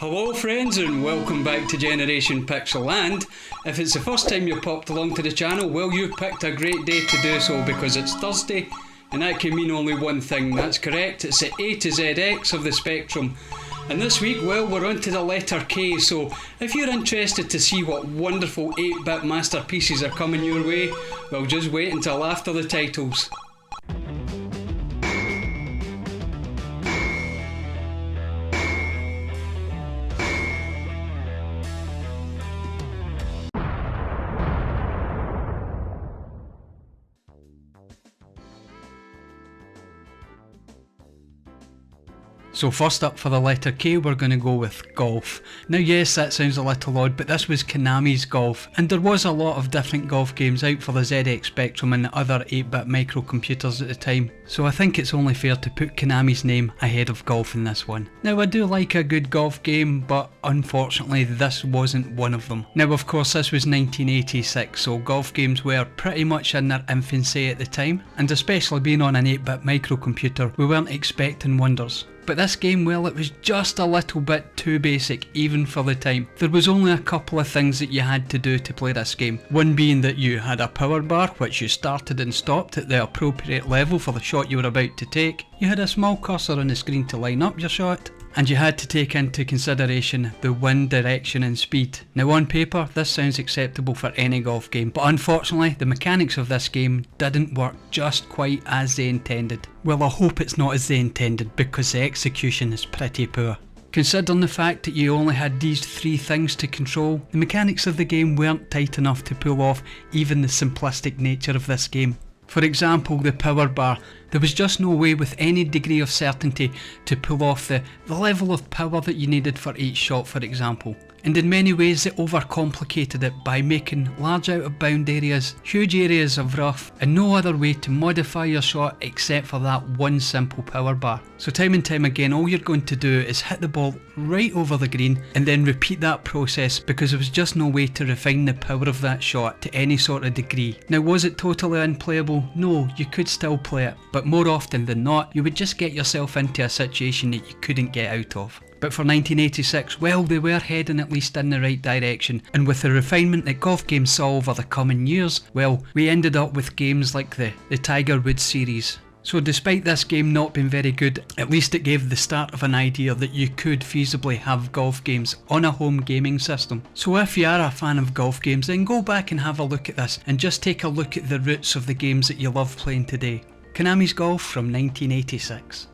Hello friends and welcome back to Generation Pixel, and if it's the first time you popped along to the channel, well, you've picked a great day to do so because it's Thursday and that can mean only one thing. That's correct, it's the A to ZX of the spectrum. And this week, well, we're on to the letter K, so if you're interested to see what wonderful 8-bit masterpieces are coming your way, well, just wait until after the titles. So first up for the letter K, we're going to go with golf. Now yes, that sounds a little odd, but this was Konami's Golf, and there was a lot of different golf games out for the ZX Spectrum and other 8-bit microcomputers at the time, so I think it's only fair to put Konami's name ahead of golf in this one. Now I do like a good golf game, but unfortunately this wasn't one of them. Now of course this was 1986, so golf games were pretty much in their infancy at the time, and especially being on an 8-bit microcomputer, we weren't expecting wonders. But this game, well, it was just a little bit too basic even for the time. There was only a couple of things that you had to do to play this game. One being that you had a power bar which you started and stopped at the appropriate level for the shot you were about to take. You had a small cursor on the screen to line up your shot, and you had to take into consideration the wind direction and speed. Now on paper this sounds acceptable for any golf game, but unfortunately the mechanics of this game didn't work just quite as they intended. Well, I hope it's not as they intended because the execution is pretty poor. Considering the fact that you only had these three things to control, the mechanics of the game weren't tight enough to pull off even the simplistic nature of this game. For example, the power bar. There was just no way with any degree of certainty to pull off the level of power that you needed for each shot, for example. And in many ways it overcomplicated it by making large out of bound areas, huge areas of rough, and no other way to modify your shot except for that one simple power bar. So time and time again all you're going to do is hit the ball right over the green and then repeat that process because there was just no way to refine the power of that shot to any sort of degree. Now was it totally unplayable? No, you could still play it, but more often than not you would just get yourself into a situation that you couldn't get out of. But for 1986, well, they were heading at least in the right direction, and with the refinement that golf games saw over the coming years, well, we ended up with games like the Tiger Woods series. So despite this game not being very good, at least it gave the start of an idea that you could feasibly have golf games on a home gaming system. So if you are a fan of golf games, then go back and have a look at this and just take a look at the roots of the games that you love playing today. Konami's Golf from 1986.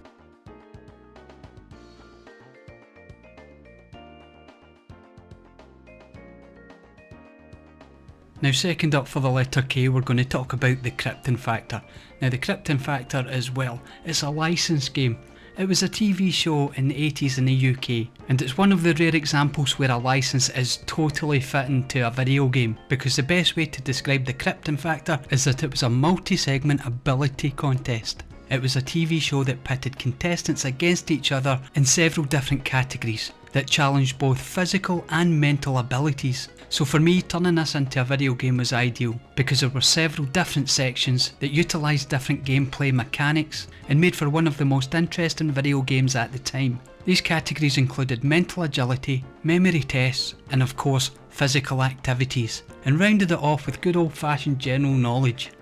Now second up for the letter K, we're going to talk about the Krypton Factor. Now the Krypton Factor is, well, it's a licensed game. It was a TV show in the 80s in the UK, and it's one of the rare examples where a license is totally fitting to a video game, because the best way to describe the Krypton Factor is that it was a multi-segment ability contest. It was a TV show that pitted contestants against each other in several different categories that challenged both physical and mental abilities. So for me, turning this into a video game was ideal because there were several different sections that utilised different gameplay mechanics and made for one of the most interesting video games at the time. These categories included mental agility, memory tests, and of course physical activities, and rounded it off with good old-fashioned general knowledge.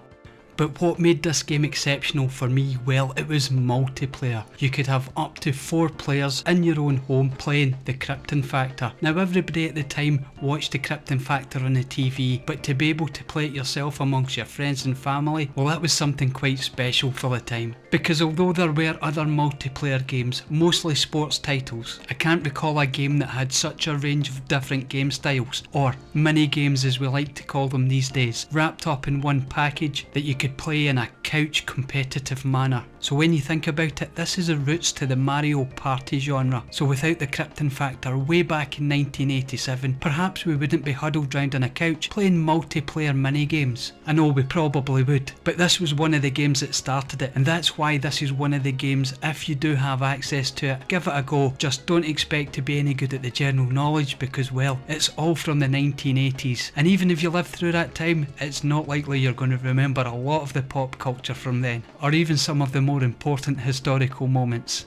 But what made this game exceptional for me, well, it was multiplayer. You could have up to 4 players in your own home playing the Krypton Factor. Now everybody at the time watched the Krypton Factor on the TV, but to be able to play it yourself amongst your friends and family, well, that was something quite special for the time. Because although there were other multiplayer games, mostly sports titles, I can't recall a game that had such a range of different game styles, or mini games as we like to call them these days, wrapped up in one package that you could play in a couch competitive manner. So when you think about it, this is the roots to the Mario Party genre. So without the Krypton Factor way back in 1987, perhaps we wouldn't be huddled round on a couch playing multiplayer mini games. I know we probably would, but this was one of the games that started it, and that's why this is one of the games, if you do have access to it, give it a go. Just don't expect to be any good at the general knowledge because, well, it's all from the 1980s, and even if you lived through that time, it's not likely you're going to remember a lot of the pop culture from then, or even some of the more important historical moments.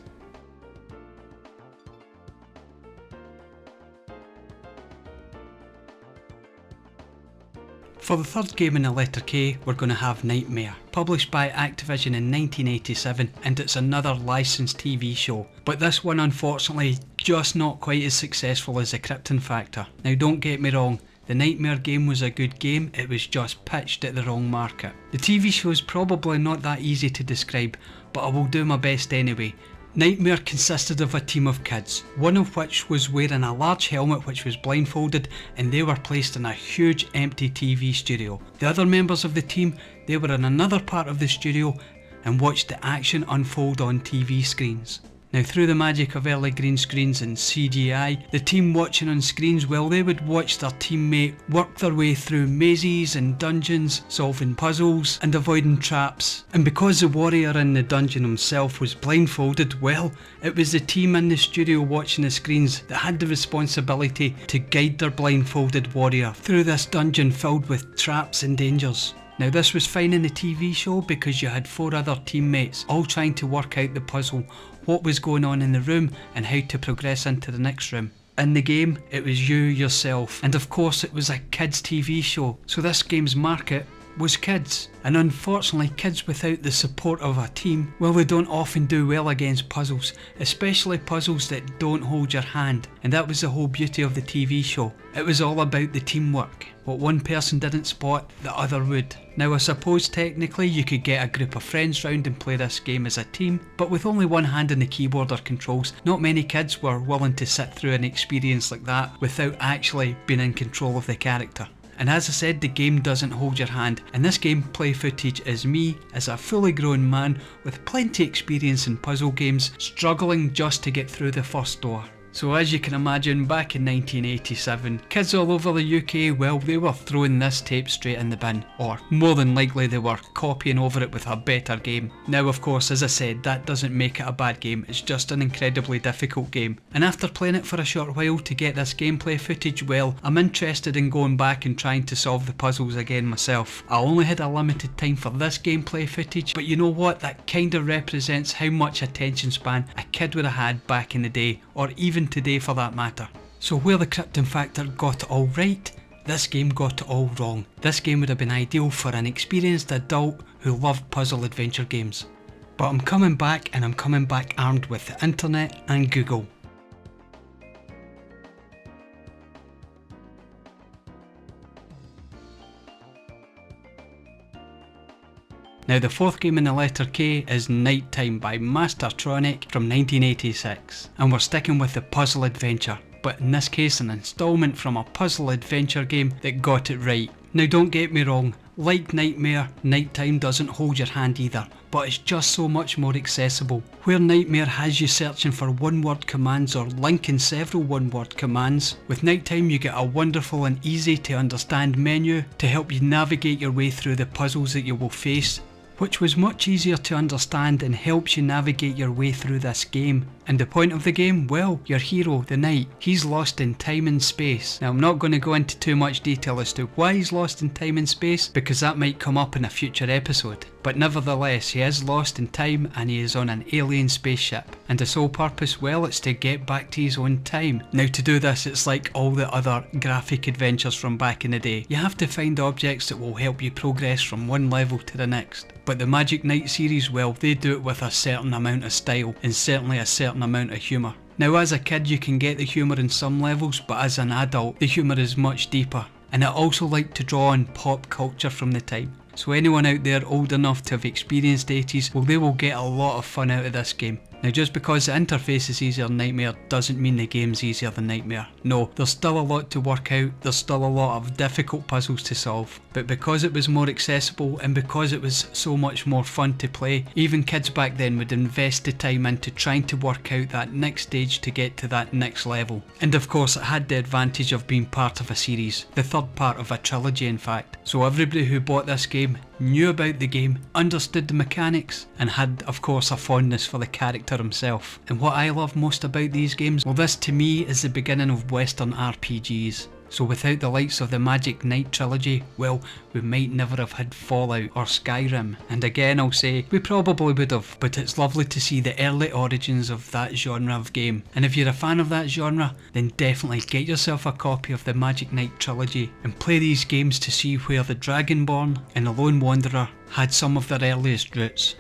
For the third game in the letter K, we're going to have Knightmare, published by Activision in 1987, and it's another licensed TV show. But this one unfortunately just not quite as successful as the Krypton Factor. Now don't get me wrong, the Knightmare game was a good game, it was just pitched at the wrong market. The TV show is probably not that easy to describe, but I will do my best anyway. Knightmare consisted of a team of kids, one of which was wearing a large helmet which was blindfolded, and they were placed in a huge empty TV studio. The other members of the team, they were in another part of the studio and watched the action unfold on TV screens. Now through the magic of early green screens and CGI, the team watching on screens, well, they would watch their teammate work their way through mazes and dungeons, solving puzzles and avoiding traps. And because the warrior in the dungeon himself was blindfolded, well, it was the team in the studio watching the screens that had the responsibility to guide their blindfolded warrior through this dungeon filled with traps and dangers. Now this was fine in the TV show because you had 4 other teammates all trying to work out the puzzle, what was going on in the room and how to progress into the next room. In the game, it was you yourself, and of course it was a kids TV show, so this game's market was kids. And unfortunately, kids without the support of a team, well, they don't often do well against puzzles, especially puzzles that don't hold your hand. And that was the whole beauty of the TV show. It was all about the teamwork. What one person didn't spot, the other would. Now I suppose technically you could get a group of friends round and play this game as a team, but with only one hand on the keyboard or controls, not many kids were willing to sit through an experience like that without actually being in control of the character. And as I said, the game doesn't hold your hand, and this gameplay footage is me as a fully grown man with plenty experience in puzzle games, struggling just to get through the first door. So as you can imagine, back in 1987, kids all over the UK, well, they were throwing this tape straight in the bin, or more than likely they were copying over it with a better game. Now of course, as I said, that doesn't make it a bad game, it's just an incredibly difficult game. And after playing it for a short while to get this gameplay footage, well, I'm interested in going back and trying to solve the puzzles again myself. I only had a limited time for this gameplay footage, but you know what, that kinda represents how much attention span a kid would have had back in the day, or even today for that matter. So where the Krypton Factor got it all right, this game got it all wrong. This game would have been ideal for an experienced adult who loved puzzle adventure games. But I'm coming back, and I'm coming back armed with the internet and Google. Now the fourth game in the letter K is Tyme by Mastertronic from 1986, and we're sticking with the puzzle adventure, but in this case an installment from a puzzle adventure game that got it right. Now don't get me wrong, like Knightmare, Tyme doesn't hold your hand either, but it's just so much more accessible. Where Knightmare has you searching for one-word commands or linking several one-word commands, with Tyme you get a wonderful and easy to understand menu to help you navigate your way through the puzzles that you will face, which was much easier to understand and helps you navigate your way through this game. And the point of the game? Well, your hero, the knight, he's lost in time and space. Now I'm not going to go into too much detail as to why he's lost in time and space, because that might come up in a future episode. But nevertheless, he is lost in time and he is on an alien spaceship. And the sole purpose, well, it's to get back to his own time. Now to do this, it's like all the other graphic adventures from back in the day. You have to find objects that will help you progress from one level to the next. But the Magic Knight series, well, they do it with a certain amount of style and certainly a certain amount of humour. Now as a kid you can get the humour in some levels, but as an adult the humour is much deeper. And I also like to draw on pop culture from the time. So anyone out there old enough to have experienced 80s, well, they will get a lot of fun out of this game. Now just because the interface is easier than Knightmare doesn't mean the game's easier than Knightmare. No, there's still a lot to work out, there's still a lot of difficult puzzles to solve. But because it was more accessible and because it was so much more fun to play, even kids back then would invest the time into trying to work out that next stage to get to that next level. And of course it had the advantage of being part of a series, the third part of a trilogy in fact. So everybody who bought this game knew about the game, understood the mechanics, and had of course a fondness for the character himself. And what I love most about these games, well, this to me is the beginning of Western RPGs. So without the likes of the Magic Knight trilogy, well, we might never have had Fallout or Skyrim. And again I'll say, we probably would have, but it's lovely to see the early origins of that genre of game. And if you're a fan of that genre, then definitely get yourself a copy of the Magic Knight trilogy and play these games to see where the Dragonborn and the Lone Wanderer had some of their earliest roots.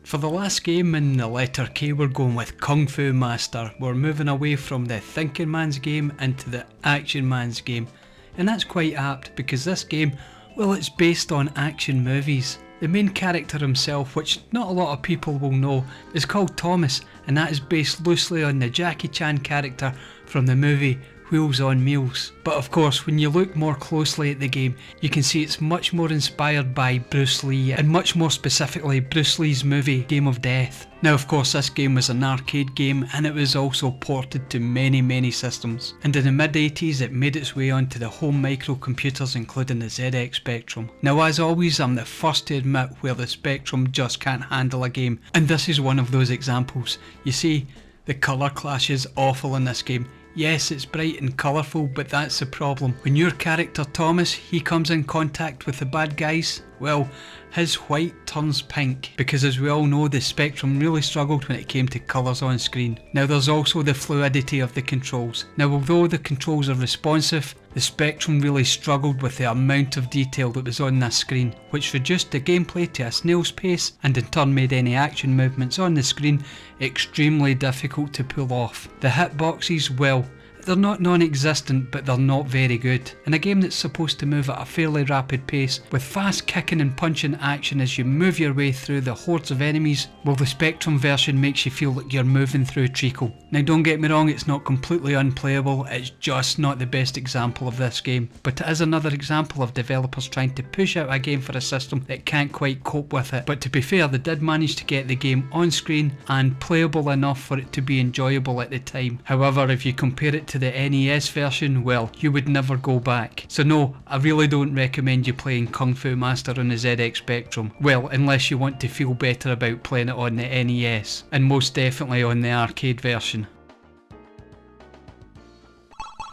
For the last game in the letter K, we're going with Kung Fu Master. We're moving away from the thinking man's game into the action man's game. And that's quite apt because this game, well, it's based on action movies. The main character himself, which not a lot of people will know, is called Thomas, and that is based loosely on the Jackie Chan character from the movie Wheels on Meals. But of course, when you look more closely at the game, you can see it's much more inspired by Bruce Lee, and much more specifically Bruce Lee's movie Game of Death. Now of course this game was an arcade game and it was also ported to many systems, and in the mid 80s it made its way onto the home microcomputers including the ZX Spectrum. Now as always, I'm the first to admit where the Spectrum just can't handle a game, and this is one of those examples. You see, the colour clash is awful in this game. Yes, it's bright and colourful, but that's the problem. When your character Thomas, he comes in contact with the bad guys, well, his white turns pink, because as we all know, the Spectrum really struggled when it came to colours on screen. Now there's also the fluidity of the controls. Now although the controls are responsive, the Spectrum really struggled with the amount of detail that was on this screen, which reduced the gameplay to a snail's pace and in turn made any action movements on the screen extremely difficult to pull off. The hitboxes, well, they're not non-existent, but they're not very good. In a game that's supposed to move at a fairly rapid pace, with fast kicking and punching action as you move your way through the hordes of enemies, well, the Spectrum version makes you feel like you're moving through treacle. Now don't get me wrong, it's not completely unplayable, it's just not the best example of this game, but it is another example of developers trying to push out a game for a system that can't quite cope with it. But to be fair, they did manage to get the game on screen and playable enough for it to be enjoyable at the time. However, if you compare it to the NES version, well, you would never go back. So no, I really don't recommend you playing Kung Fu Master on the ZX Spectrum. Well, unless you want to feel better about playing it on the NES, and most definitely on the arcade version.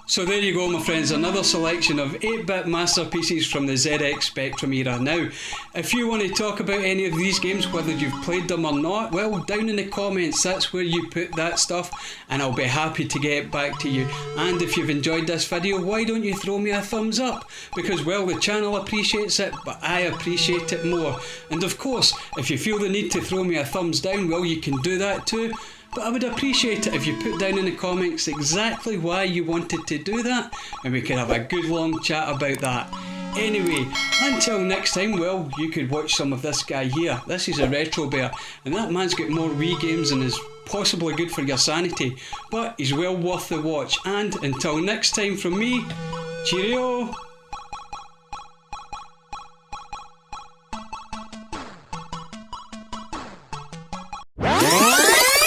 So there you go my friends, another selection of 8-bit masterpieces from the ZX Spectrum era. Now, if you want to talk about any of these games, whether you've played them or not, well, down in the comments, that's where you put that stuff and I'll be happy to get back to you. And if you've enjoyed this video, why don't you throw me a thumbs up? Because, well, the channel appreciates it, but I appreciate it more. And of course, if you feel the need to throw me a thumbs down, well, you can do that too. But I would appreciate it if you put down in the comments exactly why you wanted to do that, and we could have a good long chat about that. Anyway, until next time, well, you could watch some of this guy here. This is a retro bear, and that man's got more Wii games and is possibly good for your sanity, but he's well worth the watch. And until next time from me, cheerio!